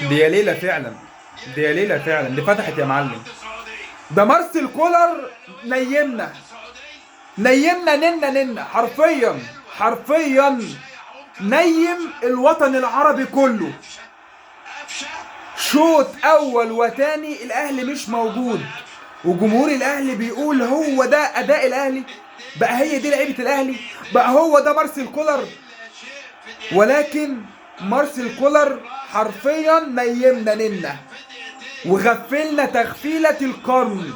دي ليلة فعلا، دي ليلة فعلا، دي فتحت يا معلم. ده مارسيل كولر نيمنا، نيمنا ننا حرفيا، حرفيا نيم الوطن العربي كله. شوط اول وتاني الاهلي مش موجود، وجمهور الاهلي بيقول هو ده اداء الاهلي بقى، هي دي لعيبه الاهلي بقى، هو ده مارسيل كولر. ولكن مارسيل كولر حرفيا نيمنا ننا وغفلنا تغفيله القرن.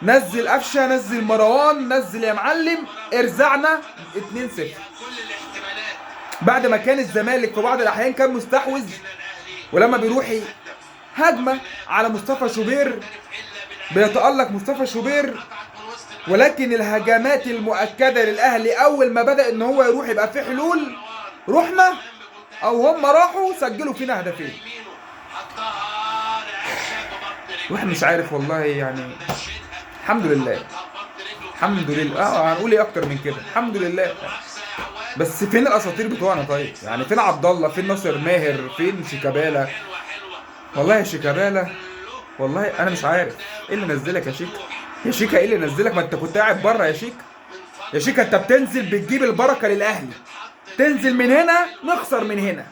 نزل قفشه، نزل مروان، نزل يا معلم، ارزعنا 2-0 بعد ما كان الزمالك في بعض الاحيان كان مستحوذ، ولما بيروح هجمه على مصطفى شوبير بيتألق مصطفى شوبير. ولكن الهجمات المؤكده للاهلي اول ما بدأ ان هو يروح يبقى في حلول، رحنا او هم راحوا سجلوا فينا هدفين. الواحد مش عارف والله يعني. الحمد لله، الحمد لله. هنقول ايه اكتر من كده؟ الحمد لله. بس فين الاساطير بتوعنا طيب؟ يعني فين عبد الله، فين ناصر ماهر، فين شيكابالا؟ والله يا شيكابالا، والله انا مش عارف ايه اللي نزلك يا شيكا. يا شيكا ايه اللي نزلك؟ ما انت كنت قاعد بره يا شيكا. يا شيكا انت بتنزل بتجيب البركه للاهلي، تنزل من هنا نخسر من هنا.